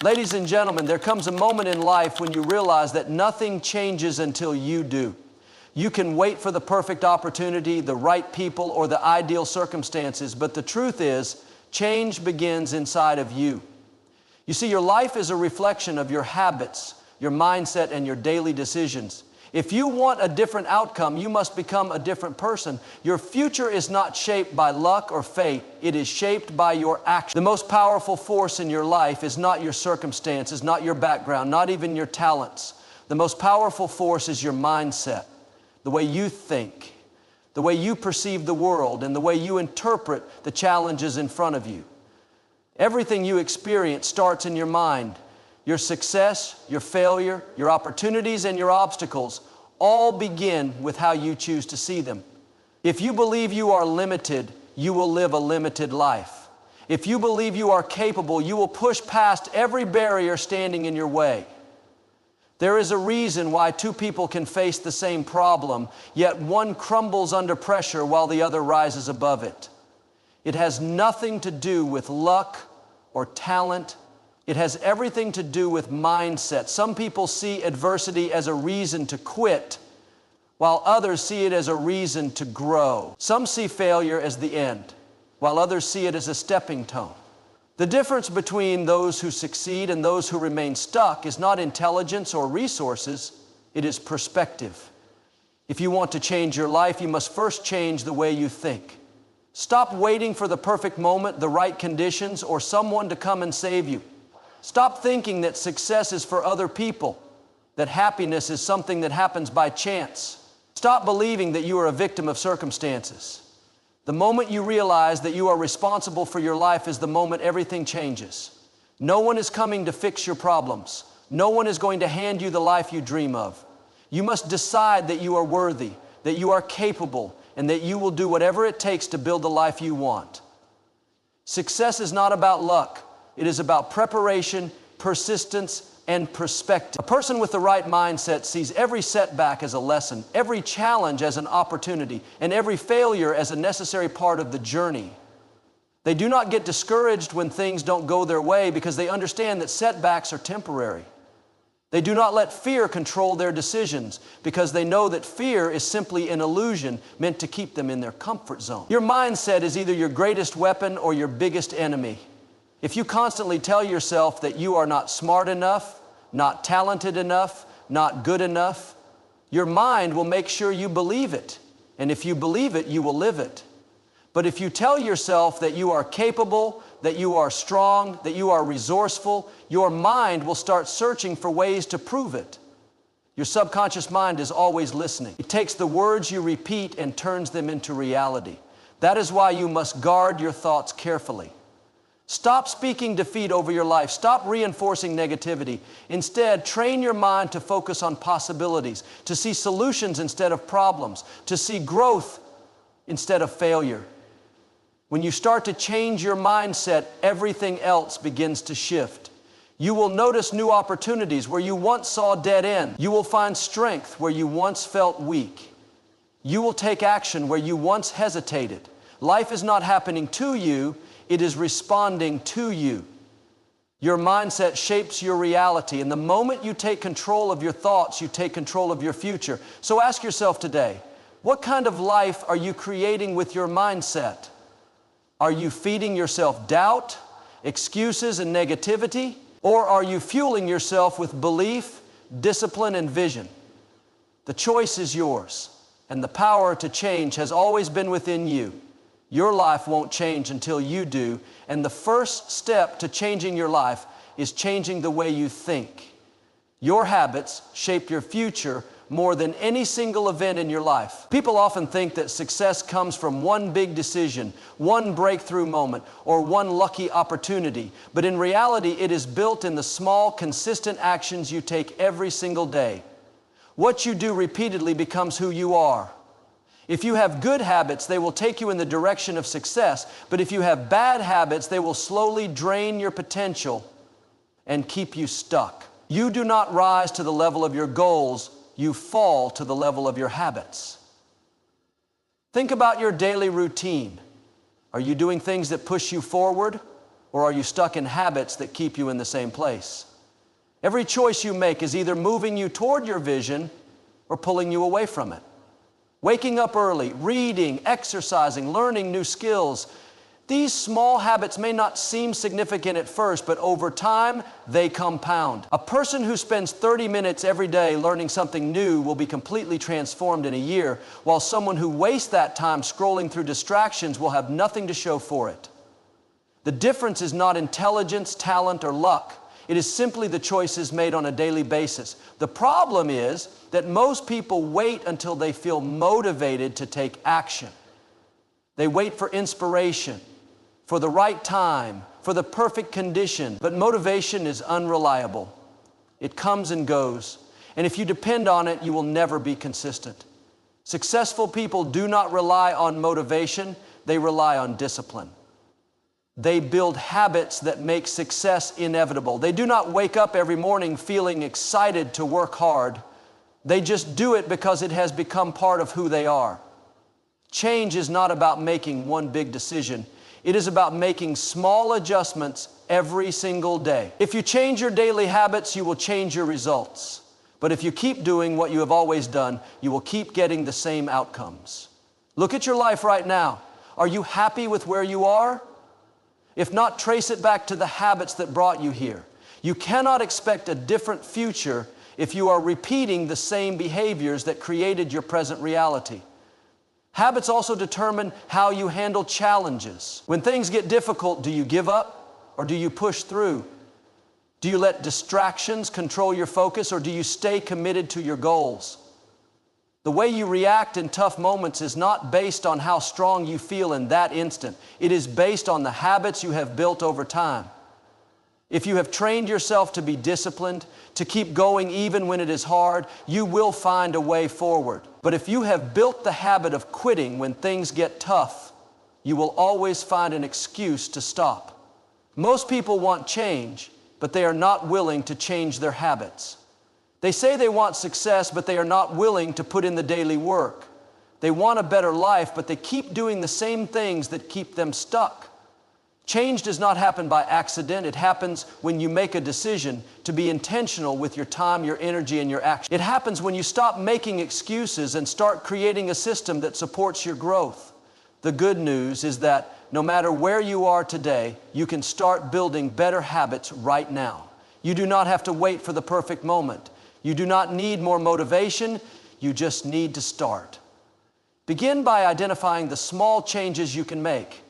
Ladies and gentlemen, there comes a moment in life when you realize that nothing changes until you do. You can wait for the perfect opportunity, the right people, or the ideal circumstances, but the truth is, change begins inside of you. You see, your life is a reflection of your habits, your mindset, and your daily decisions. If you want a different outcome, you must become a different person. Your future is not shaped by luck or fate. It is shaped by your action. The most powerful force in your life is not your circumstances, not your background, not even your talents. The most powerful force is your mindset, the way you think, the way you perceive the world, and the way you interpret the challenges in front of you. Everything you experience starts in your mind. Your success, your failure, your opportunities, and your obstacles all begin with how you choose to see them. If you believe you are limited, you will live a limited life. If you believe you are capable, you will push past every barrier standing in your way. There is a reason why two people can face the same problem, yet one crumbles under pressure while the other rises above it. It has nothing to do with luck or talent. It has everything to do with mindset. Some people see adversity as a reason to quit, while others see it as a reason to grow. Some see failure as the end, while others see it as a stepping stone. The difference between those who succeed and those who remain stuck is not intelligence or resources, it is perspective. If you want to change your life, you must first change the way you think. Stop waiting for the perfect moment, the right conditions, or someone to come and save you. Stop thinking that success is for other people, that happiness is something that happens by chance. Stop believing that you are a victim of circumstances. The moment you realize that you are responsible for your life is the moment everything changes. No one is coming to fix your problems. No one is going to hand you the life you dream of. You must decide that you are worthy, that you are capable, and that you will do whatever it takes to build the life you want. Success is not about luck. It is about preparation, persistence, and perspective. A person with the right mindset sees every setback as a lesson, every challenge as an opportunity, and every failure as a necessary part of the journey. They do not get discouraged when things don't go their way because they understand that setbacks are temporary. They do not let fear control their decisions because they know that fear is simply an illusion meant to keep them in their comfort zone. Your mindset is either your greatest weapon or your biggest enemy. If you constantly tell yourself that you are not smart enough, not talented enough, not good enough, your mind will make sure you believe it. And if you believe it, you will live it. But if you tell yourself that you are capable, that you are strong, that you are resourceful, your mind will start searching for ways to prove it. Your subconscious mind is always listening. It takes the words you repeat and turns them into reality. That is why you must guard your thoughts carefully. Stop speaking defeat over your life. Stop reinforcing negativity. Instead, train your mind to focus on possibilities, to see solutions instead of problems, to see growth instead of failure. When you start to change your mindset, everything else begins to shift. You will notice new opportunities where you once saw dead end. You will find strength where you once felt weak. You will take action where you once hesitated. Life is not happening to you. It is responding to you. Your mindset shapes your reality, and the moment you take control of your thoughts, you take control of your future. So ask yourself today, what kind of life are you creating with your mindset? Are you feeding yourself doubt, excuses, and negativity? Or are you fueling yourself with belief, discipline, and vision? The choice is yours, and the power to change has always been within you. Your life won't change until you do, and the first step to changing your life is changing the way you think. Your habits shape your future more than any single event in your life. People often think that success comes from one big decision, one breakthrough moment, or one lucky opportunity, but in reality, it is built in the small, consistent actions you take every single day. What you do repeatedly becomes who you are. If you have good habits, they will take you in the direction of success. But if you have bad habits, they will slowly drain your potential and keep you stuck. You do not rise to the level of your goals. You fall to the level of your habits. Think about your daily routine. Are you doing things that push you forward or are you stuck in habits that keep you in the same place? Every choice you make is either moving you toward your vision or pulling you away from it. Waking up early, reading, exercising, learning new skills. These small habits may not seem significant at first, but over time, they compound. A person who spends 30 minutes every day learning something new will be completely transformed in a year, while someone who wastes that time scrolling through distractions will have nothing to show for it. The difference is not intelligence, talent, or luck. It is simply the choices made on a daily basis. The problem is that most people wait until they feel motivated to take action. They wait for inspiration, for the right time, for the perfect condition. But motivation is unreliable. It comes and goes. And if you depend on it, you will never be consistent. Successful people do not rely on motivation. They rely on discipline. They build habits that make success inevitable. They do not wake up every morning feeling excited to work hard. They just do it because it has become part of who they are. Change is not about making one big decision. It is about making small adjustments every single day. If you change your daily habits, you will change your results. But if you keep doing what you have always done, you will keep getting the same outcomes. Look at your life right now. Are you happy with where you are? If not, trace it back to the habits that brought you here. You cannot expect a different future if you are repeating the same behaviors that created your present reality. Habits also determine how you handle challenges. When things get difficult, do you give up or do you push through? Do you let distractions control your focus or do you stay committed to your goals? The way you react in tough moments is not based on how strong you feel in that instant. It is based on the habits you have built over time. If you have trained yourself to be disciplined, to keep going even when it is hard, you will find a way forward. But if you have built the habit of quitting when things get tough, you will always find an excuse to stop. Most people want change, but they are not willing to change their habits. They say they want success, but they are not willing to put in the daily work. They want a better life, but they keep doing the same things that keep them stuck. Change does not happen by accident. It happens when you make a decision to be intentional with your time, your energy, and your action. It happens when you stop making excuses and start creating a system that supports your growth. The good news is that no matter where you are today, you can start building better habits right now. You do not have to wait for the perfect moment. You do not need more motivation. You just need to start. Begin by identifying the small changes you can make.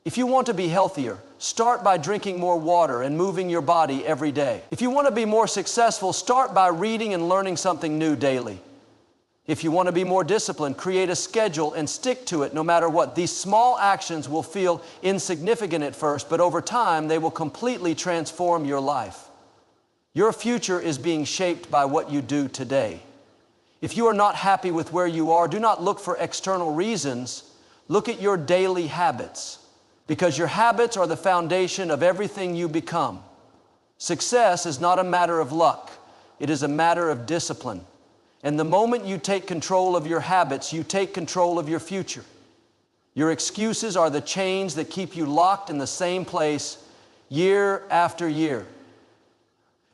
If you want to be healthier, start by drinking more water and moving your body every day. If you want to be more successful, start by reading and learning something new daily. If you want to be more disciplined, create a schedule and stick to it no matter what. These small actions will feel insignificant at first, but over time, they will completely transform your life. Your future is being shaped by what you do today. If you are not happy with where you are, do not look for external reasons. Look at your daily habits, because your habits are the foundation of everything you become. Success is not a matter of luck. It is a matter of discipline. And the moment you take control of your habits, you take control of your future. Your excuses are the chains that keep you locked in the same place year after year.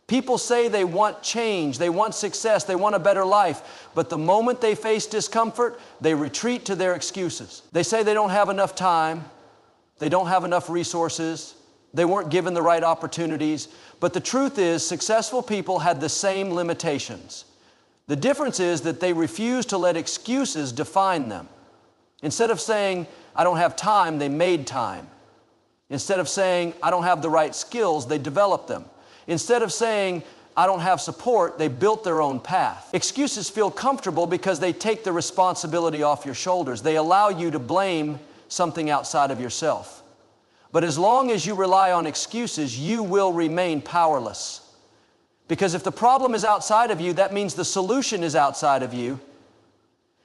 People say they want change, they want success, they want a better life, but the moment they face discomfort, they retreat to their excuses. They say they don't have enough time, they don't have enough resources, they weren't given the right opportunities, but the truth is, successful people had the same limitations. The difference is that they refuse to let excuses define them. Instead of saying, I don't have time, they made time. Instead of saying, I don't have the right skills, they developed them. Instead of saying, I don't have support, they built their own path. Excuses feel comfortable because they take the responsibility off your shoulders. They allow you to blame something outside of yourself. But as long as you rely on excuses, you will remain powerless. Because if the problem is outside of you, that means the solution is outside of you.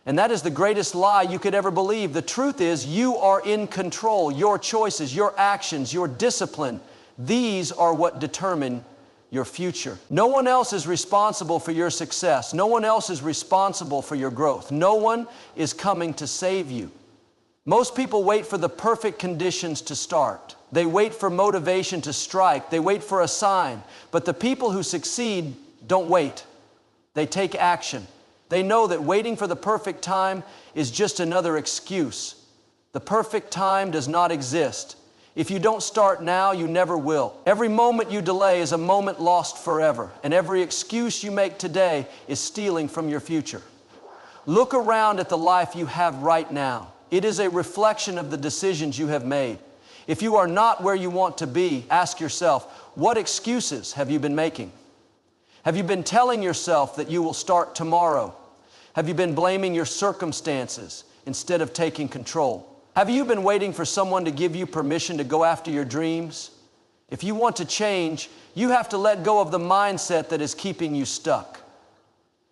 And that is the greatest lie you could ever believe. The truth is, you are in control. Your choices, your actions, your discipline, these are what determine your future. No one else is responsible for your success. No one else is responsible for your growth. No one is coming to save you. Most people wait for the perfect conditions to start. They wait for motivation to strike. They wait for a sign. But the people who succeed don't wait. They take action. They know that waiting for the perfect time is just another excuse. The perfect time does not exist. If you don't start now, you never will. Every moment you delay is a moment lost forever, and every excuse you make today is stealing from your future. Look around at the life you have right now. It is a reflection of the decisions you have made. If you are not where you want to be, ask yourself, what excuses have you been making? Have you been telling yourself that you will start tomorrow? Have you been blaming your circumstances instead of taking control? Have you been waiting for someone to give you permission to go after your dreams? If you want to change, you have to let go of the mindset that is keeping you stuck.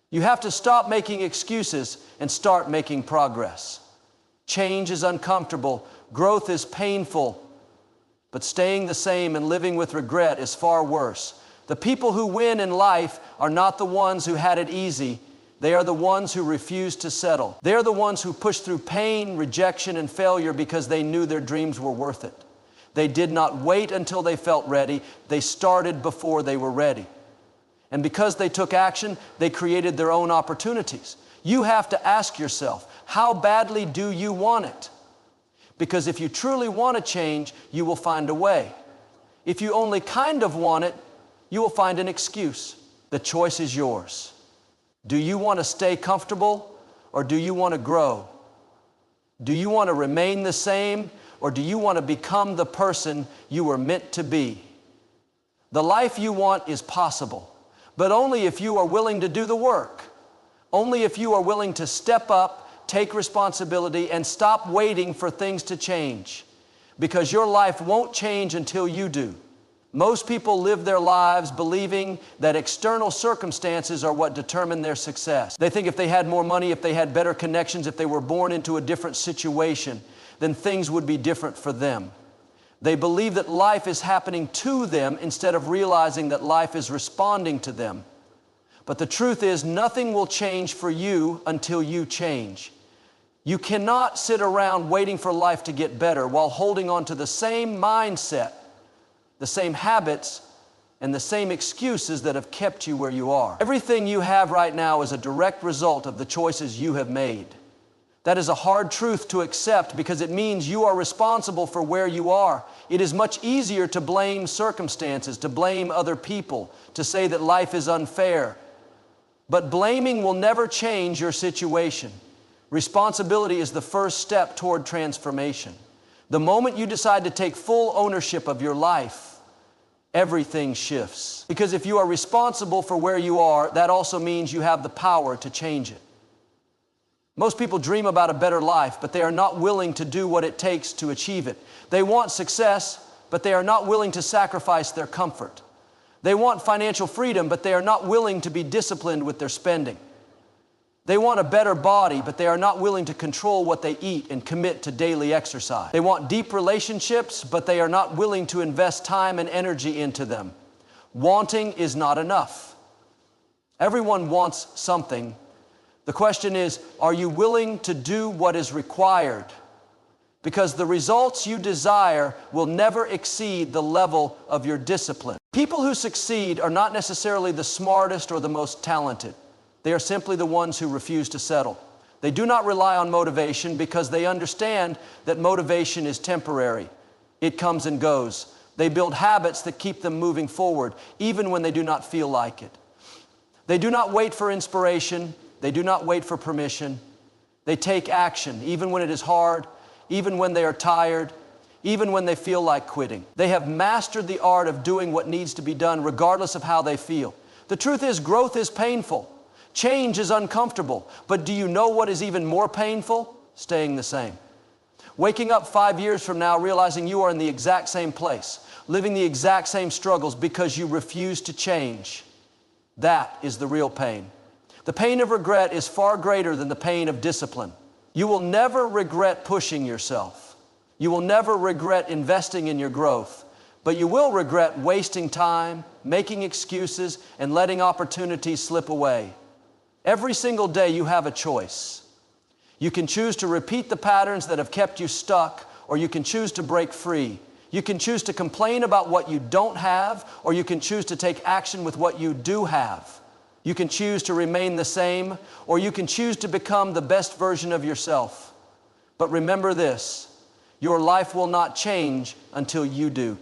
You have to stop making excuses and start making progress. Change is uncomfortable. Growth is painful. But staying the same and living with regret is far worse. The people who win in life are not the ones who had it easy. They are the ones who refuse to settle. They are the ones who push through pain, rejection, and failure because they knew their dreams were worth it. They did not wait until they felt ready. They started before they were ready. And because they took action, they created their own opportunities. You have to ask yourself, how badly do you want it? Because if you truly want to change, you will find a way. If you only kind of want it, you will find an excuse. The choice is yours. Do you want to stay comfortable, or do you want to grow? Do you want to remain the same, or do you want to become the person you were meant to be? The life you want is possible, but only if you are willing to do the work. Only if you are willing to step up, take responsibility, and stop waiting for things to change. Because your life won't change until you do. Most people live their lives believing that external circumstances are what determine their success. They think if they had more money, if they had better connections, if they were born into a different situation, then things would be different for them. They believe that life is happening to them instead of realizing that life is responding to them. But the truth is, nothing will change for you until you change. You cannot sit around waiting for life to get better while holding on to the same mindset, the same habits, and the same excuses that have kept you where you are. Everything you have right now is a direct result of the choices you have made. That is a hard truth to accept because it means you are responsible for where you are. It is much easier to blame circumstances, to blame other people, to say that life is unfair. But blaming will never change your situation. Responsibility is the first step toward transformation. The moment you decide to take full ownership of your life, everything shifts. Because if you are responsible for where you are, that also means you have the power to change it. Most people dream about a better life, but they are not willing to do what it takes to achieve it. They want success, but they are not willing to sacrifice their comfort. They want financial freedom, but they are not willing to be disciplined with their spending. They want a better body, but they are not willing to control what they eat and commit to daily exercise. They want deep relationships, but they are not willing to invest time and energy into them. Wanting is not enough. Everyone wants something. The question is, are you willing to do what is required? Because the results you desire will never exceed the level of your discipline. People who succeed are not necessarily the smartest or the most talented. They are simply the ones who refuse to settle. They do not rely on motivation because they understand that motivation is temporary. It comes and goes. They build habits that keep them moving forward, even when they do not feel like it. They do not wait for inspiration. They do not wait for permission. They take action, even when it is hard, even when they are tired, even when they feel like quitting. They have mastered the art of doing what needs to be done, regardless of how they feel. The truth is, growth is painful. Change is uncomfortable, but do you know what is even more painful? Staying the same. Waking up 5 years from now realizing you are in the exact same place, living the exact same struggles because you refuse to change. That is the real pain. The pain of regret is far greater than the pain of discipline. You will never regret pushing yourself. You will never regret investing in your growth, but you will regret wasting time, making excuses, and letting opportunities slip away. Every single day you have a choice. You can choose to repeat the patterns that have kept you stuck, or you can choose to break free. You can choose to complain about what you don't have, or you can choose to take action with what you do have. You can choose to remain the same, or you can choose to become the best version of yourself. But remember this, your life will not change until you do.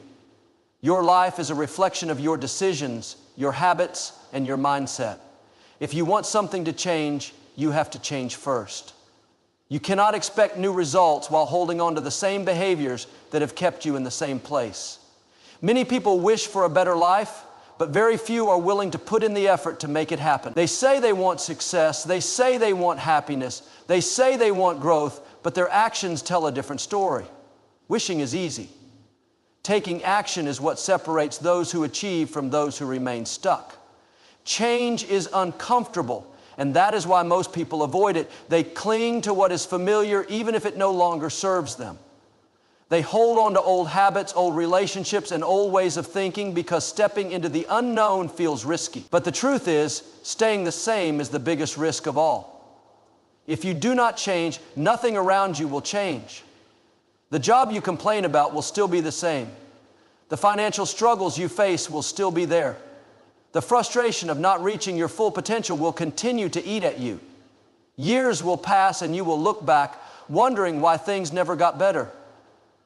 Your life is a reflection of your decisions, your habits, and your mindset. If you want something to change, you have to change first. You cannot expect new results while holding on to the same behaviors that have kept you in the same place. Many people wish for a better life, but very few are willing to put in the effort to make it happen. They say they want success, they say they want happiness, they say they want growth, but their actions tell a different story. Wishing is easy. Taking action is what separates those who achieve from those who remain stuck. Change is uncomfortable, and that is why most people avoid it. They cling to what is familiar even if it no longer serves them. They hold on to old habits, old relationships, and old ways of thinking because stepping into the unknown feels risky. But the truth is, staying the same is the biggest risk of all. If you do not change, nothing around you will change. The job you complain about will still be the same. The financial struggles you face will still be there. The frustration of not reaching your full potential will continue to eat at you. Years will pass and you will look back wondering why things never got better.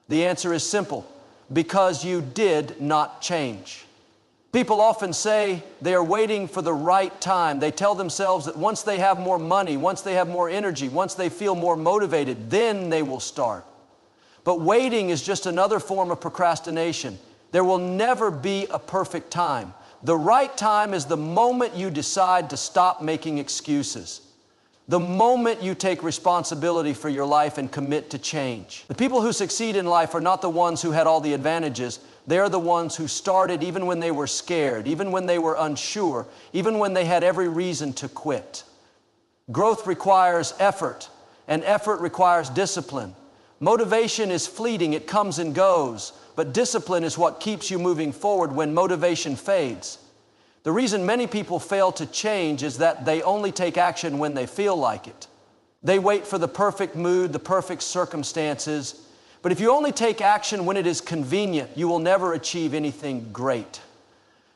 The answer is simple, because you did not change. People often say they are waiting for the right time. They tell themselves that once they have more money, once they have more energy, once they feel more motivated, then they will start. But waiting is just another form of procrastination. There will never be a perfect time. The right time is the moment you decide to stop making excuses. The moment you take responsibility for your life and commit to change. The people who succeed in life are not the ones who had all the advantages. They are the ones who started even when they were scared, even when they were unsure, even when they had every reason to quit. Growth requires effort, and effort requires discipline. Motivation is fleeting, it comes and goes, but discipline is what keeps you moving forward when motivation fades. The reason many people fail to change is that they only take action when they feel like it. They wait for the perfect mood, the perfect circumstances, but if you only take action when it is convenient, you will never achieve anything great.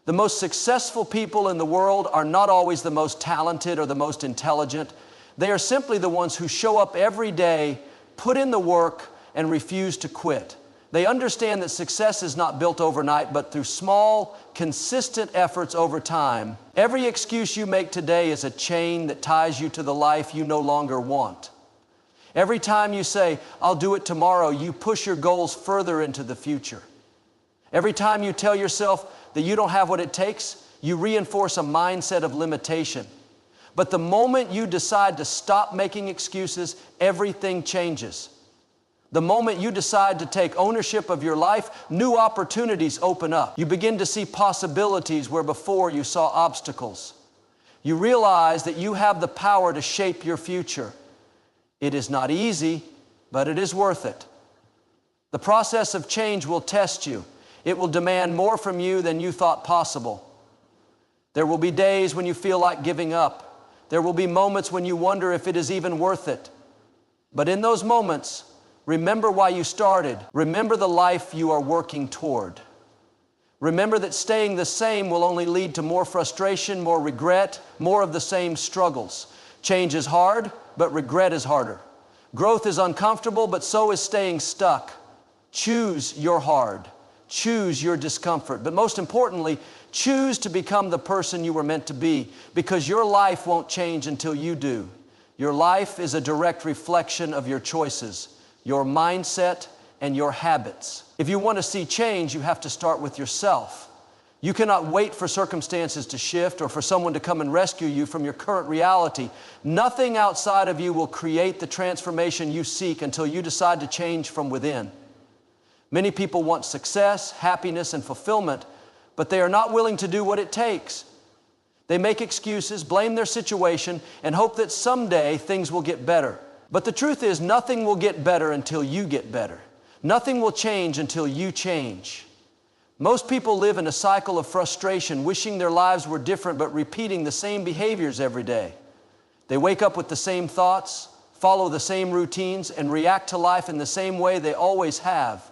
The most successful people in the world are not always the most talented or the most intelligent. They are simply the ones who show up every day, put in the work, and refuse to quit. They understand that success is not built overnight, but through small, consistent efforts over time. Every excuse you make today is a chain that ties you to the life you no longer want. Every time you say, "I'll do it tomorrow," you push your goals further into the future. Every time you tell yourself that you don't have what it takes, you reinforce a mindset of limitation. But the moment you decide to stop making excuses, everything changes. The moment you decide to take ownership of your life, new opportunities open up. You begin to see possibilities where before you saw obstacles. You realize that you have the power to shape your future. It is not easy, but it is worth it. The process of change will test you. It will demand more from you than you thought possible. There will be days when you feel like giving up. There will be moments when you wonder if it is even worth it. But in those moments, remember why you started. Remember the life you are working toward. Remember that staying the same will only lead to more frustration, more regret, more of the same struggles. Change is hard, but regret is harder. Growth is uncomfortable, but so is staying stuck. Choose your hard. Choose your discomfort. But most importantly, choose to become the person you were meant to be, because your life won't change until you do. Your life is a direct reflection of your choices, your mindset, and your habits. If you want to see change, you have to start with yourself. You cannot wait for circumstances to shift or for someone to come and rescue you from your current reality. Nothing outside of you will create the transformation you seek until you decide to change from within. Many people want success, happiness, and fulfillment, but they are not willing to do what it takes. They make excuses, blame their situation, and hope that someday things will get better. But the truth is, nothing will get better until you get better. Nothing will change until you change. Most people live in a cycle of frustration, wishing their lives were different, but repeating the same behaviors every day. They wake up with the same thoughts, follow the same routines, and react to life in the same way they always have.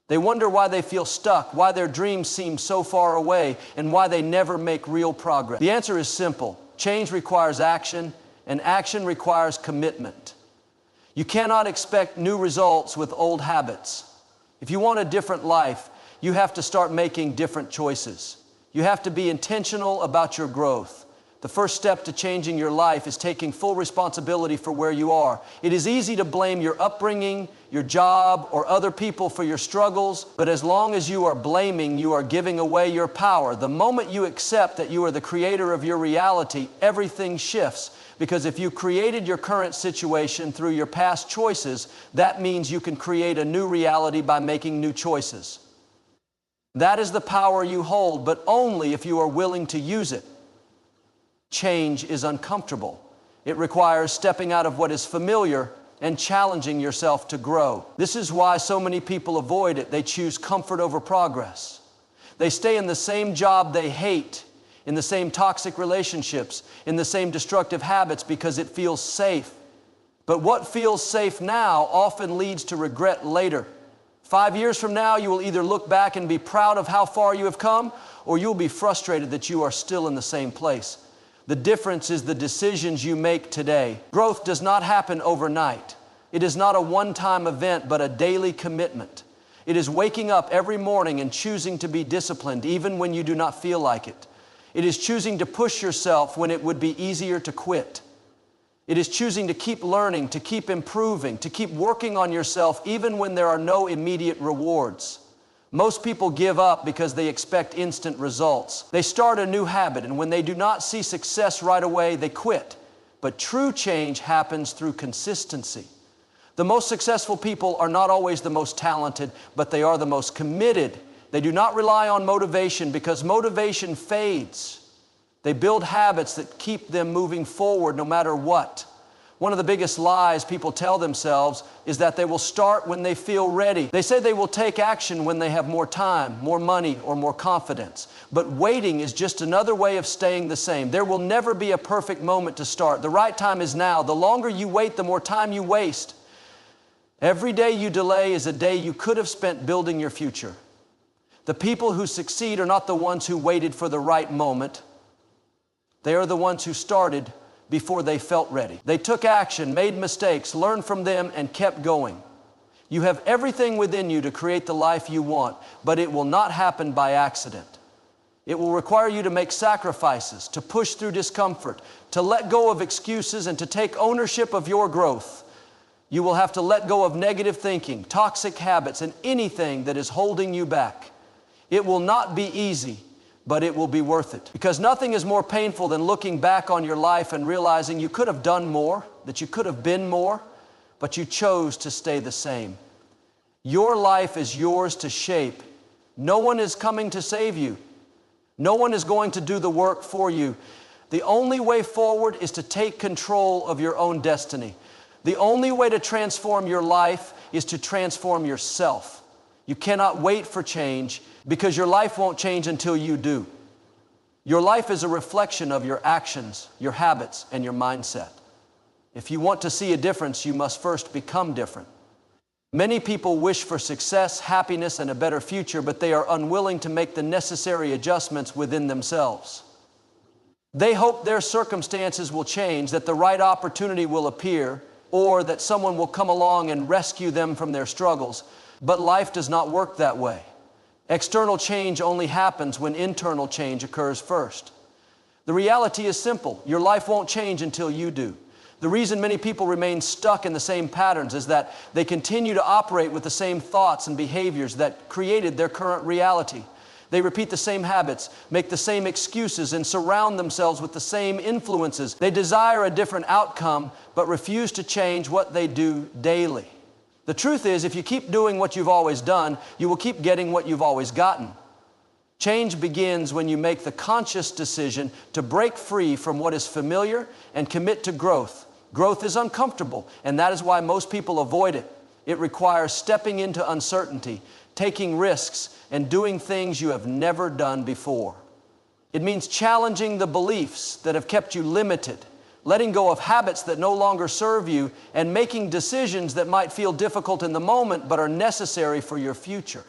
They wonder why they feel stuck, why their dreams seem so far away, and why they never make real progress. The answer is simple. Change requires action, and action requires commitment. You cannot expect new results with old habits. If you want a different life, you have to start making different choices. You have to be intentional about your growth. The first step to changing your life is taking full responsibility for where you are. It is easy to blame your upbringing, your job, or other people for your struggles, but as long as you are blaming, you are giving away your power. The moment you accept that you are the creator of your reality, everything shifts. Because if you created your current situation through your past choices, that means you can create a new reality by making new choices. That is the power you hold, but only if you are willing to use it. Change is uncomfortable. It requires stepping out of what is familiar and challenging yourself to grow. This is why so many people avoid it. They choose comfort over progress. They stay in the same job they hate, in the same toxic relationships, in the same destructive habits because it feels safe. But what feels safe now often leads to regret later. 5 years from now, you will either look back and be proud of how far you have come, or you'll be frustrated that you are still in the same place. The difference is the decisions you make today. Growth does not happen overnight. It is not a one-time event, but a daily commitment. It is waking up every morning and choosing to be disciplined, even when you do not feel like it. It is choosing to push yourself when it would be easier to quit. It is choosing to keep learning, to keep improving, to keep working on yourself, even when there are no immediate rewards. Most people give up because they expect instant results. They start a new habit, and when they do not see success right away, they quit. But true change happens through consistency. The most successful people are not always the most talented, but they are the most committed. They do not rely on motivation because motivation fades. They build habits that keep them moving forward no matter what. One of the biggest lies people tell themselves is that they will start when they feel ready. They say they will take action when they have more time, more money, or more confidence. But waiting is just another way of staying the same. There will never be a perfect moment to start. The right time is now. The longer you wait, the more time you waste. Every day you delay is a day you could have spent building your future. The people who succeed are not the ones who waited for the right moment. They are the ones who started before they felt ready. They took action, made mistakes, learned from them, and kept going. You have everything within you to create the life you want, but it will not happen by accident. It will require you to make sacrifices, to push through discomfort, to let go of excuses, and to take ownership of your growth. You will have to let go of negative thinking, toxic habits, and anything that is holding you back. It will not be easy, but it will be worth it. Because nothing is more painful than looking back on your life and realizing you could have done more, that you could have been more, but you chose to stay the same. Your life is yours to shape. No one is coming to save you. No one is going to do the work for you. The only way forward is to take control of your own destiny. The only way to transform your life is to transform yourself. You cannot wait for change because your life won't change until you do. Your life is a reflection of your actions, your habits, and your mindset. If you want to see a difference, you must first become different. Many people wish for success, happiness, and a better future, but they are unwilling to make the necessary adjustments within themselves. They hope their circumstances will change, that the right opportunity will appear, or that someone will come along and rescue them from their struggles. But life does not work that way. External change only happens when internal change occurs first. The reality is simple. Your life won't change until you do. The reason many people remain stuck in the same patterns is that they continue to operate with the same thoughts and behaviors that created their current reality. They repeat the same habits, make the same excuses, and surround themselves with the same influences. They desire a different outcome, but refuse to change what they do daily. The truth is, if you keep doing what you've always done, you will keep getting what you've always gotten. Change begins when you make the conscious decision to break free from what is familiar and commit to growth. Growth is uncomfortable, and that is why most people avoid it. It requires stepping into uncertainty, taking risks, and doing things you have never done before. It means challenging the beliefs that have kept you limited, letting go of habits that no longer serve you, and making decisions that might feel difficult in the moment but are necessary for your future.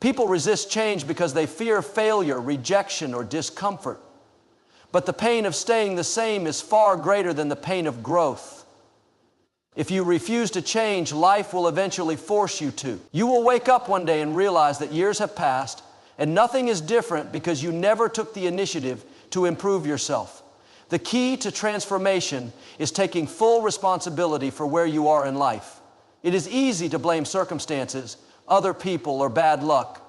People resist change because they fear failure, rejection, or discomfort. But the pain of staying the same is far greater than the pain of growth. If you refuse to change, life will eventually force you to. You will wake up one day and realize that years have passed and nothing is different because you never took the initiative to improve yourself. The key to transformation is taking full responsibility for where you are in life. It is easy to blame circumstances, other people, or bad luck.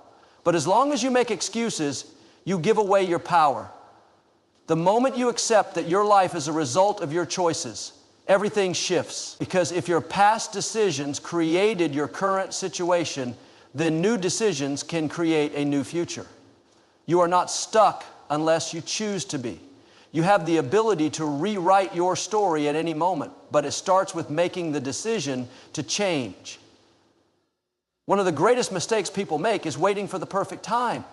But as long as you make excuses, you give away your power. The moment you accept that your life is a result of your choices, everything shifts. Because if your past decisions created your current situation, then new decisions can create a new future. You are not stuck unless you choose to be. You have the ability to rewrite your story at any moment, but it starts with making the decision to change. One of the greatest mistakes people make is waiting for the perfect time.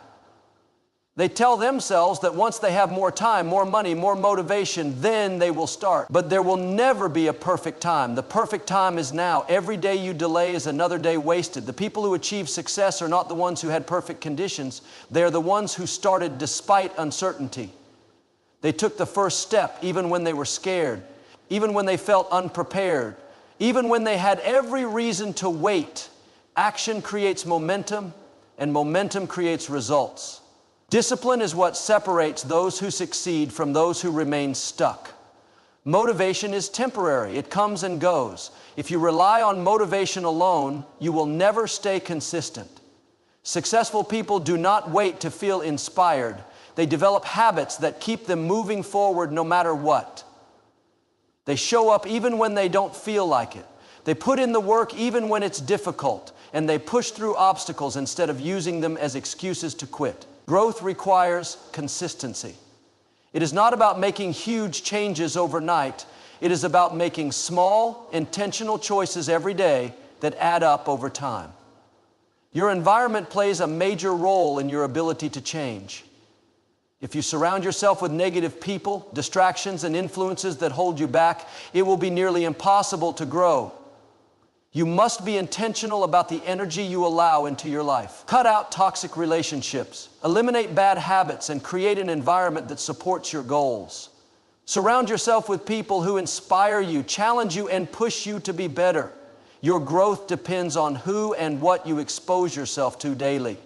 They tell themselves that once they have more time, more money, more motivation, then they will start. But there will never be a perfect time. The perfect time is now. Every day you delay is another day wasted. The people who achieve success are not the ones who had perfect conditions. They are the ones who started despite uncertainty. They took the first step even when they were scared, even when they felt unprepared, even when they had every reason to wait. Action creates momentum, and momentum creates results. Discipline is what separates those who succeed from those who remain stuck. Motivation is temporary. It comes and goes. If you rely on motivation alone, you will never stay consistent. Successful people do not wait to feel inspired. They develop habits that keep them moving forward no matter what. They show up even when they don't feel like it. They put in the work even when it's difficult, and they push through obstacles instead of using them as excuses to quit. Growth requires consistency. It is not about making huge changes overnight. It is about making small, intentional choices every day that add up over time. Your environment plays a major role in your ability to change. If you surround yourself with negative people, distractions, and influences that hold you back, it will be nearly impossible to grow. You must be intentional about the energy you allow into your life. Cut out toxic relationships, eliminate bad habits, and create an environment that supports your goals. Surround yourself with people who inspire you, challenge you, and push you to be better. Your growth depends on who and what you expose yourself to daily.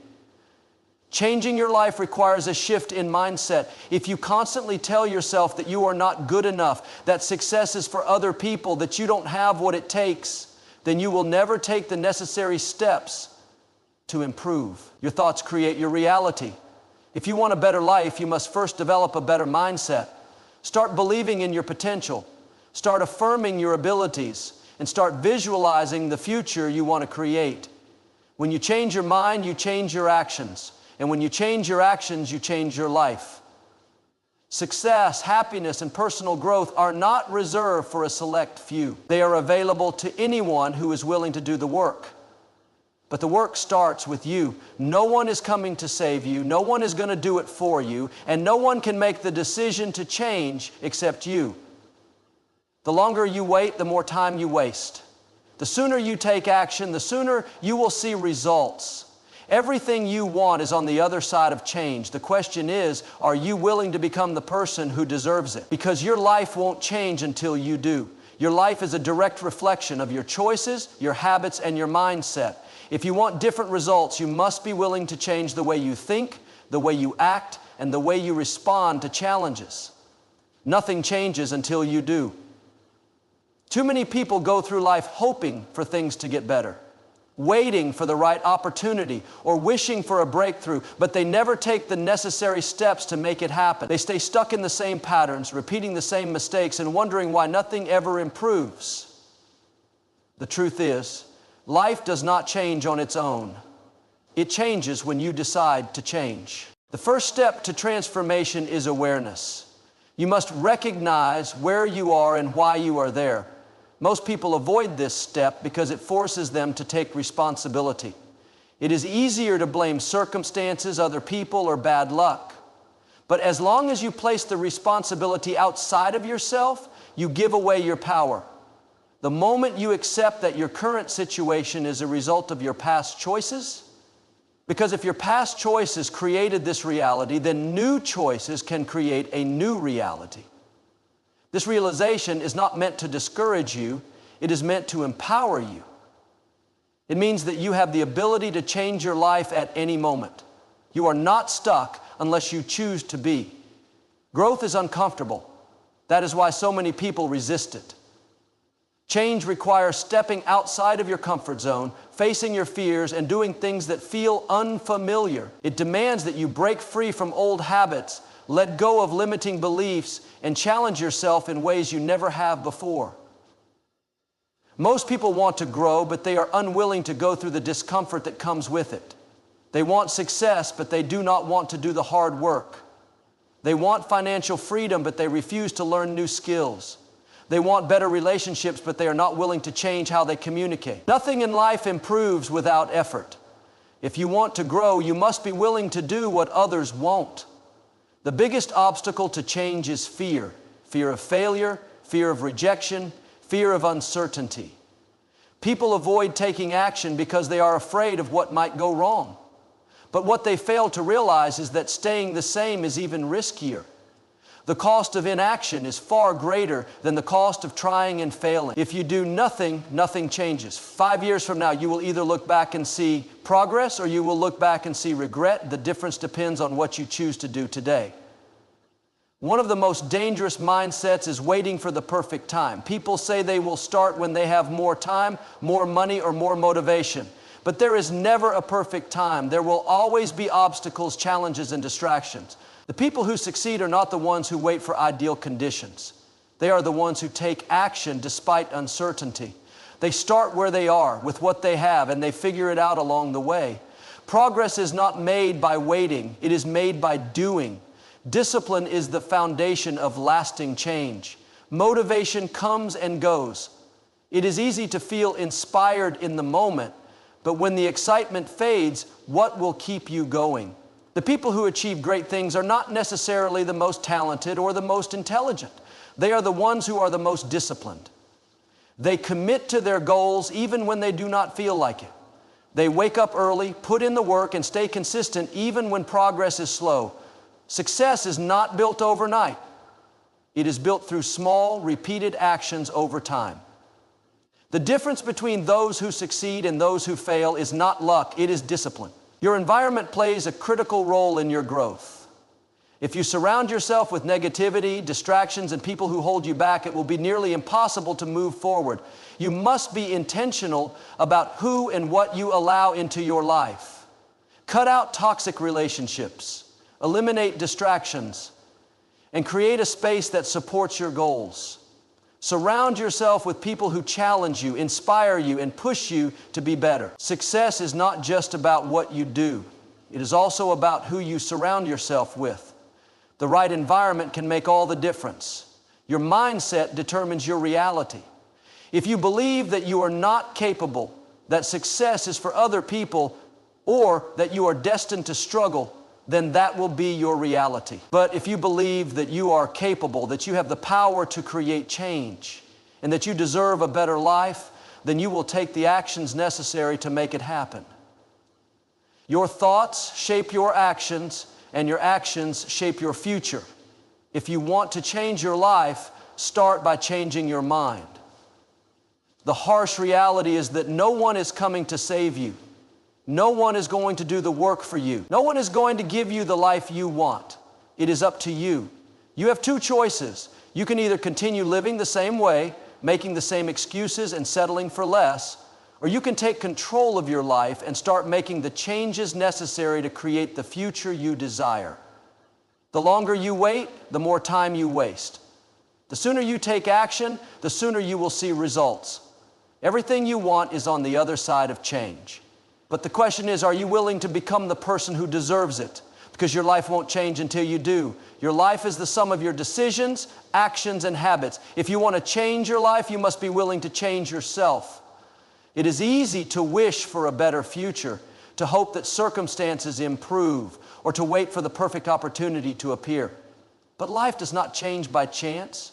Changing your life requires a shift in mindset. If you constantly tell yourself that you are not good enough, that success is for other people, that you don't have what it takes, then you will never take the necessary steps to improve. Your thoughts create your reality. If you want a better life, you must first develop a better mindset. Start believing in your potential. Start affirming your abilities, and start visualizing the future you want to create. When you change your mind, you change your actions. And when you change your actions, you change your life. Success, happiness, and personal growth are not reserved for a select few. They are available to anyone who is willing to do the work. But the work starts with you. No one is coming to save you. No one is going to do it for you. And no one can make the decision to change except you. The longer you wait, the more time you waste. The sooner you take action, the sooner you will see results. Everything you want is on the other side of change. The question is, are you willing to become the person who deserves it? Because your life won't change until you do. Your life is a direct reflection of your choices, your habits, and your mindset. If you want different results, you must be willing to change the way you think, the way you act, and the way you respond to challenges. Nothing changes until you do. Too many people go through life hoping for things to get better, waiting for the right opportunity, or wishing for a breakthrough, but they never take the necessary steps to make it happen. They stay stuck in the same patterns, repeating the same mistakes, and wondering why nothing ever improves. The truth is, life does not change on its own. It changes when you decide to change. The first step to transformation is awareness. You must recognize where you are and why you are there. Most people avoid this step because it forces them to take responsibility. It is easier to blame circumstances, other people, or bad luck. But as long as you place the responsibility outside of yourself, you give away your power. The moment you accept that your current situation is a result of your past choices, Because if your past choices created this reality, then new choices can create a new reality. This realization is not meant to discourage you, it is meant to empower you. It means that you have the ability to change your life at any moment. You are not stuck unless you choose to be. Growth is uncomfortable. That is why so many people resist it. Change requires stepping outside of your comfort zone, facing your fears, and doing things that feel unfamiliar. It demands that you break free from old habits, let go of limiting beliefs, and challenge yourself in ways you never have before. Most people want to grow, but they are unwilling to go through the discomfort that comes with it. They want success, but they do not want to do the hard work. They want financial freedom, but they refuse to learn new skills. They want better relationships, but they are not willing to change how they communicate. Nothing in life improves without effort. If you want to grow, you must be willing to do what others won't. The biggest obstacle to change is fear. Fear of failure, fear of rejection, fear of uncertainty. People avoid taking action because they are afraid of what might go wrong. But what they fail to realize is that staying the same is even riskier. The cost of inaction is far greater than the cost of trying and failing. If you do nothing, nothing changes. 5 years from now, you will either look back and see progress or you will look back and see regret. The difference depends on what you choose to do today. One of the most dangerous mindsets is waiting for the perfect time. People say they will start when they have more time, more money, or more motivation. But there is never a perfect time. There will always be obstacles, challenges, and distractions. The people who succeed are not the ones who wait for ideal conditions. They are the ones who take action despite uncertainty. They start where they are, with what they have, and they figure it out along the way. Progress is not made by waiting. It is made by doing. Discipline is the foundation of lasting change. Motivation comes and goes. It is easy to feel inspired in the moment, but when the excitement fades, what will keep you going? The people who achieve great things are not necessarily the most talented or the most intelligent. They are the ones who are the most disciplined. They commit to their goals even when they do not feel like it. They wake up early, put in the work, and stay consistent even when progress is slow. Success is not built overnight. It is built through small, repeated actions over time. The difference between those who succeed and those who fail is not luck, it is discipline. Your environment plays a critical role in your growth. If you surround yourself with negativity, distractions, and people who hold you back, it will be nearly impossible to move forward. You must be intentional about who and what you allow into your life. Cut out toxic relationships, eliminate distractions, and create a space that supports your goals. Surround yourself with people who challenge you, inspire you, and push you to be better. Success is not just about what you do. It is also about who you surround yourself with. The right environment can make all the difference. Your mindset determines your reality. If you believe that you are not capable, that success is for other people, or that you are destined to struggle, then that will be your reality. But if you believe that you are capable, that you have the power to create change, and that you deserve a better life, then you will take the actions necessary to make it happen. Your thoughts shape your actions, and your actions shape your future. If you want to change your life, start by changing your mind. The harsh reality is that no one is coming to save you. No one is going to do the work for you. No one is going to give you the life you want. It is up to you. You have two choices. You can either continue living the same way, making the same excuses and settling for less, or you can take control of your life and start making the changes necessary to create the future you desire. The longer you wait, the more time you waste. The sooner you take action, the sooner you will see results. Everything you want is on the other side of change. But the question is, are you willing to become the person who deserves it? Because your life won't change until you do. Your life is the sum of your decisions, actions, and habits. If you want to change your life, you must be willing to change yourself. It is easy to wish for a better future, to hope that circumstances improve, or to wait for the perfect opportunity to appear. But life does not change by chance.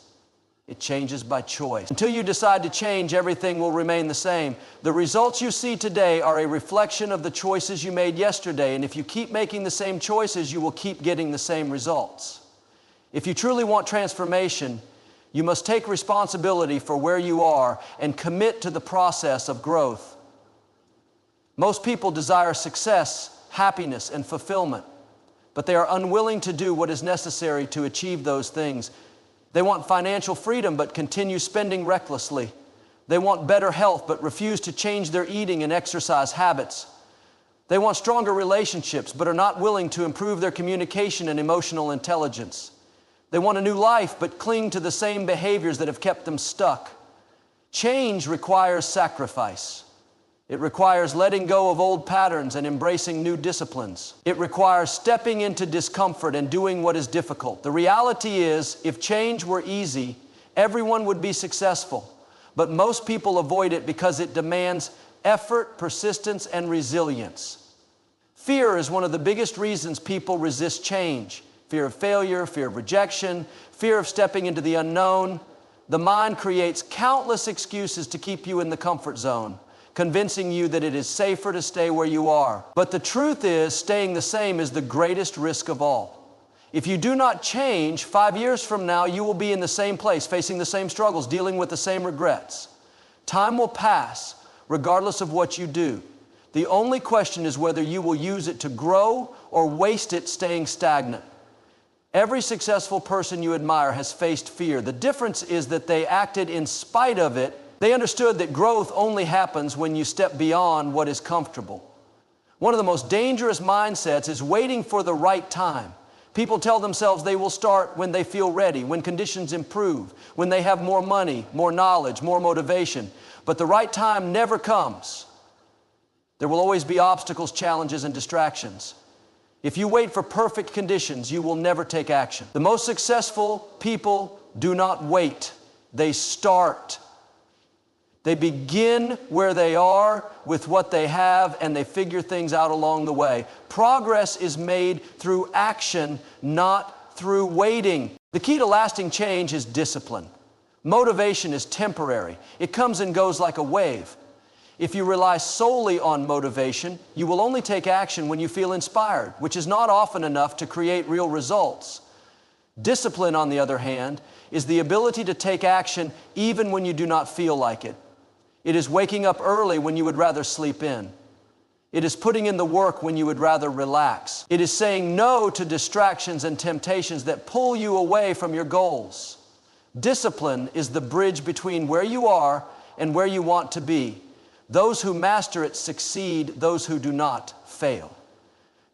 It changes by choice. Until you decide to change, everything will remain the same. The results you see today are a reflection of the choices you made yesterday, and if you keep making the same choices, you will keep getting the same results. If you truly want transformation, you must take responsibility for where you are and commit to the process of growth. Most people desire success, happiness, and fulfillment, but they are unwilling to do what is necessary to achieve those things. They want financial freedom but continue spending recklessly. They want better health but refuse to change their eating and exercise habits. They want stronger relationships but are not willing to improve their communication and emotional intelligence. They want a new life but cling to the same behaviors that have kept them stuck. Change requires sacrifice. It requires letting go of old patterns and embracing new disciplines. It requires stepping into discomfort and doing what is difficult. The reality is, if change were easy, everyone would be successful. But most people avoid it because it demands effort, persistence, and resilience. Fear is one of the biggest reasons people resist change. Fear of failure, fear of rejection, fear of stepping into the unknown. The mind creates countless excuses to keep you in the comfort zone, convincing you that it is safer to stay where you are. But the truth is, staying the same is the greatest risk of all. If you do not change, 5 years from now, you will be in the same place, facing the same struggles, dealing with the same regrets. Time will pass, regardless of what you do. The only question is whether you will use it to grow or waste it staying stagnant. Every successful person you admire has faced fear. The difference is that they acted in spite of it. They understood that growth only happens when you step beyond what is comfortable. One of the most dangerous mindsets is waiting for the right time. People tell themselves they will start when they feel ready, when conditions improve, when they have more money, more knowledge, more motivation. But the right time never comes. There will always be obstacles, challenges, and distractions. If you wait for perfect conditions, you will never take action. The most successful people do not wait. They start. They begin where they are with what they have, and they figure things out along the way. Progress is made through action, not through waiting. The key to lasting change is discipline. Motivation is temporary. It comes and goes like a wave. If you rely solely on motivation, you will only take action when you feel inspired, which is not often enough to create real results. Discipline, on the other hand, is the ability to take action even when you do not feel like it. It is waking up early when you would rather sleep in. It is putting in the work when you would rather relax. It is saying no to distractions and temptations that pull you away from your goals. Discipline is the bridge between where you are and where you want to be. Those who master it succeed, those who do not fail.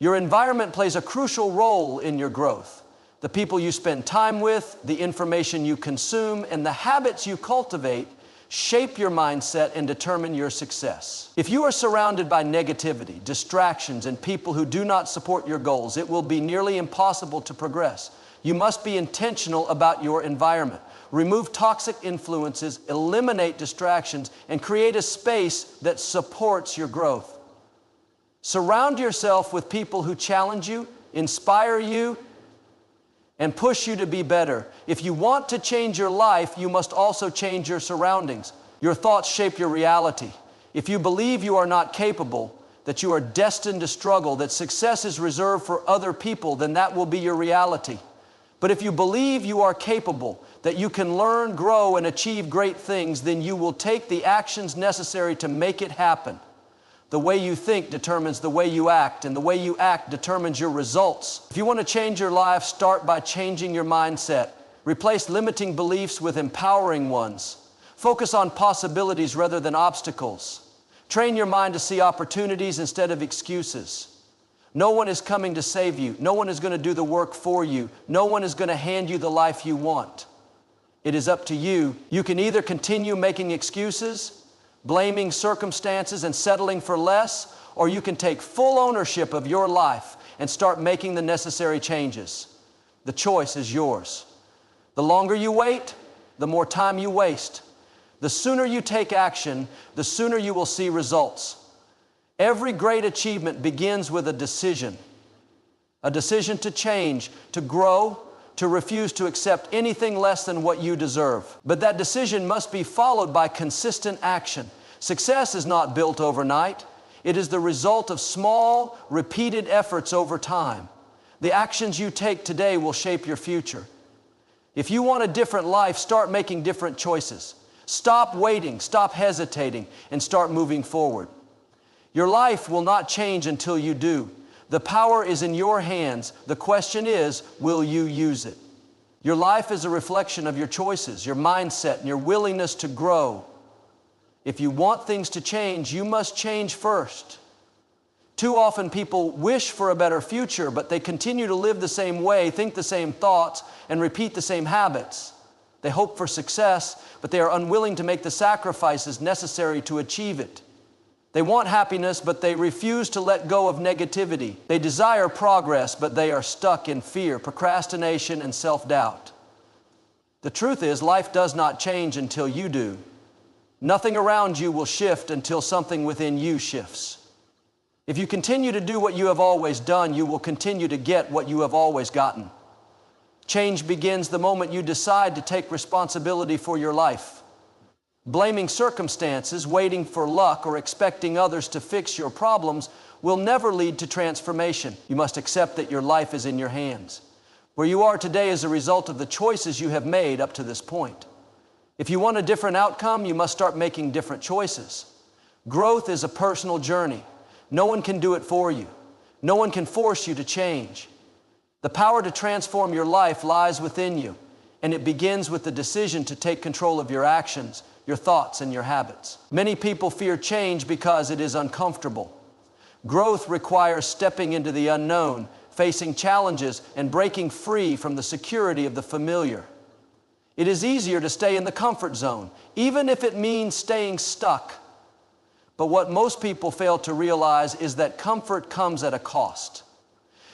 Your environment plays a crucial role in your growth. The people you spend time with, the information you consume, and the habits you cultivate shape your mindset and determine your success. If you are surrounded by negativity, distractions, and people who do not support your goals, it will be nearly impossible to progress. You must be intentional about your environment. Remove toxic influences, eliminate distractions, and create a space that supports your growth. Surround yourself with people who challenge you, inspire you, and push you to be better. If you want to change your life, you must also change your surroundings. Your thoughts shape your reality. If you believe you are not capable, that you are destined to struggle, that success is reserved for other people, then that will be your reality. But if you believe you are capable, that you can learn, grow, and achieve great things, then you will take the actions necessary to make it happen. The way you think determines the way you act, and the way you act determines your results. If you want to change your life, start by changing your mindset. Replace limiting beliefs with empowering ones. Focus on possibilities rather than obstacles. Train your mind to see opportunities instead of excuses. No one is coming to save you. No one is going to do the work for you. No one is going to hand you the life you want. It is up to you. You can either continue making excuses, blaming circumstances and settling for less, or you can take full ownership of your life and start making the necessary changes. The choice is yours. The longer you wait, the more time you waste. The sooner you take action, the sooner you will see results. Every great achievement begins with a decision to change, to grow, to refuse to accept anything less than what you deserve. But that decision must be followed by consistent action. Success is not built overnight. It is the result of small, repeated efforts over time. The actions you take today will shape your future. If you want a different life, start making different choices. Stop waiting, stop hesitating, and start moving forward. Your life will not change until you do. The power is in your hands. The question is, will you use it? Your life is a reflection of your choices, your mindset, and your willingness to grow. If you want things to change, you must change first. Too often people wish for a better future, but they continue to live the same way, think the same thoughts, and repeat the same habits. They hope for success, but they are unwilling to make the sacrifices necessary to achieve it. They want happiness, but they refuse to let go of negativity. They desire progress, but they are stuck in fear, procrastination, and self-doubt. The truth is, life does not change until you do. Nothing around you will shift until something within you shifts. If you continue to do what you have always done, you will continue to get what you have always gotten. Change begins the moment you decide to take responsibility for your life. Blaming circumstances, waiting for luck, or expecting others to fix your problems will never lead to transformation. You must accept that your life is in your hands. Where you are today is a result of the choices you have made up to this point. If you want a different outcome, you must start making different choices. Growth is a personal journey. No one can do it for you. No one can force you to change. The power to transform your life lies within you, and it begins with the decision to take control of your actions, your thoughts, and your habits. Many people fear change because it is uncomfortable. Growth requires stepping into the unknown, facing challenges, and breaking free from the security of the familiar. It is easier to stay in the comfort zone, even if it means staying stuck. But what most people fail to realize is that comfort comes at a cost.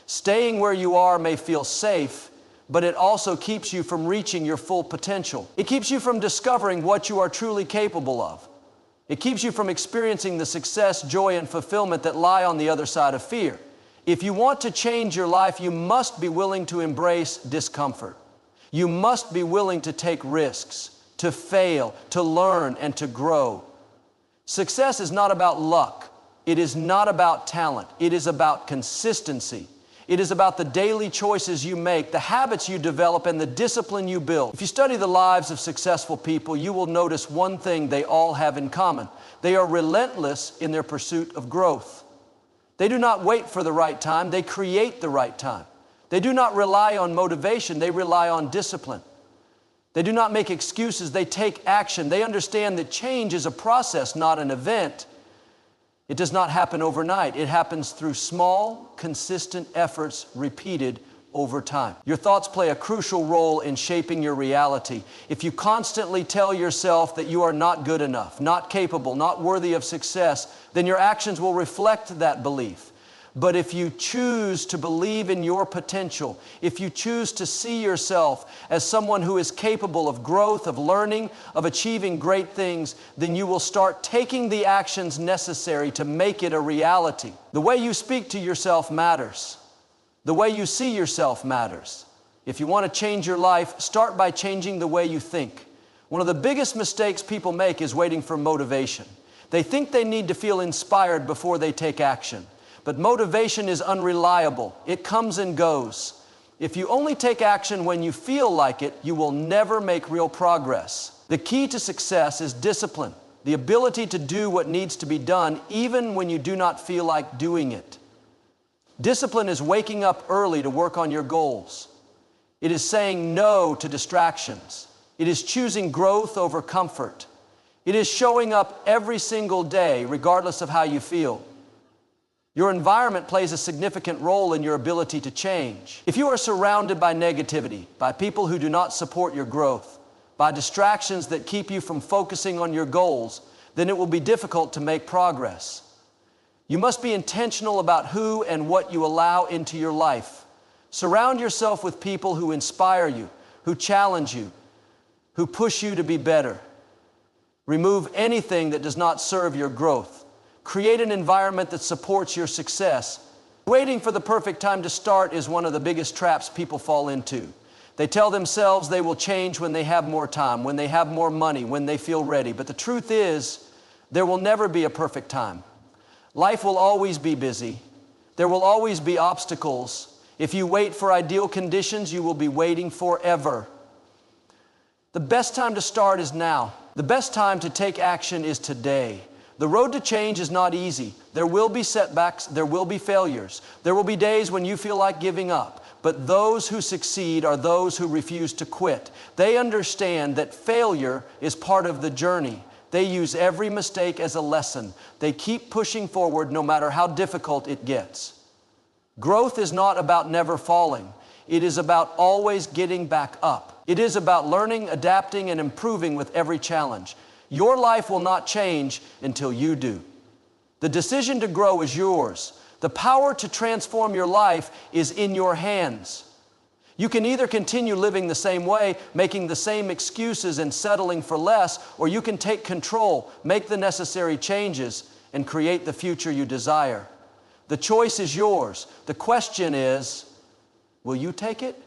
Staying where you are may feel safe, but it also keeps you from reaching your full potential. It keeps you from discovering what you are truly capable of. It keeps you from experiencing the success, joy, and fulfillment that lie on the other side of fear. If you want to change your life, you must be willing to embrace discomfort. You must be willing to take risks, to fail, to learn, and to grow. Success is not about luck. It is not about talent. It is about consistency. It is about the daily choices you make, the habits you develop, and the discipline you build. If you study the lives of successful people, you will notice one thing they all have in common. They are relentless in their pursuit of growth. They do not wait for the right time. They create the right time. They do not rely on motivation. They rely on discipline. They do not make excuses. They take action. They understand that change is a process, not an event. It does not happen overnight. It happens through small, consistent efforts repeated over time. Your thoughts play a crucial role in shaping your reality. If you constantly tell yourself that you are not good enough, not capable, not worthy of success, then your actions will reflect that belief. But if you choose to believe in your potential, if you choose to see yourself as someone who is capable of growth, of learning, of achieving great things, then you will start taking the actions necessary to make it a reality. The way you speak to yourself matters. The way you see yourself matters. If you want to change your life, start by changing the way you think. One of the biggest mistakes people make is waiting for motivation. They think they need to feel inspired before they take action. But motivation is unreliable. It comes and goes. If you only take action when you feel like it, you will never make real progress. The key to success is discipline, the ability to do what needs to be done even when you do not feel like doing it. Discipline is waking up early to work on your goals. It is saying no to distractions. It is choosing growth over comfort. It is showing up every single day, regardless of how you feel. Your environment plays a significant role in your ability to change. If you are surrounded by negativity, by people who do not support your growth, by distractions that keep you from focusing on your goals, then it will be difficult to make progress. You must be intentional about who and what you allow into your life. Surround yourself with people who inspire you, who challenge you, who push you to be better. Remove anything that does not serve your growth. Create an environment that supports your success. Waiting for the perfect time to start is one of the biggest traps people fall into. They tell themselves they will change when they have more time, when they have more money, when they feel ready. But the truth is, there will never be a perfect time. Life will always be busy. There will always be obstacles. If you wait for ideal conditions, you will be waiting forever. The best time to start is now. The best time to take action is today. The road to change is not easy. There will be setbacks. There will be failures. There will be days when you feel like giving up. But those who succeed are those who refuse to quit. They understand that failure is part of the journey. They use every mistake as a lesson. They keep pushing forward no matter how difficult it gets. Growth is not about never falling. It is about always getting back up. It is about learning, adapting, and improving with every challenge. Your life will not change until you do. The decision to grow is yours. The power to transform your life is in your hands. You can either continue living the same way, making the same excuses and settling for less, or you can take control, make the necessary changes, and create the future you desire. The choice is yours. The question is, will you take it?